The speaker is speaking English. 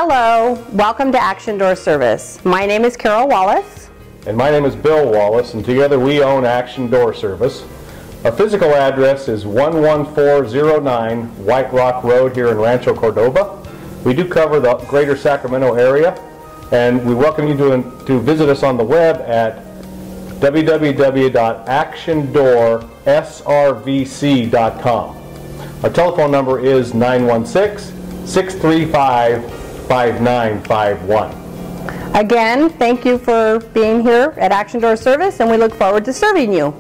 Hello, welcome to Action Door Service. My name is Carol Wallace. And my name is Bill Wallace, and together we own Action Door Service. Our physical address is 11409 White Rock Road here in Rancho Cordova. We do cover the greater Sacramento area, and we welcome you to visit us on the web at www.actiondoorsrvc.com. Our telephone number is 916-635-5951. Again, thank you for being here at Action Door Service, and we look forward to serving you.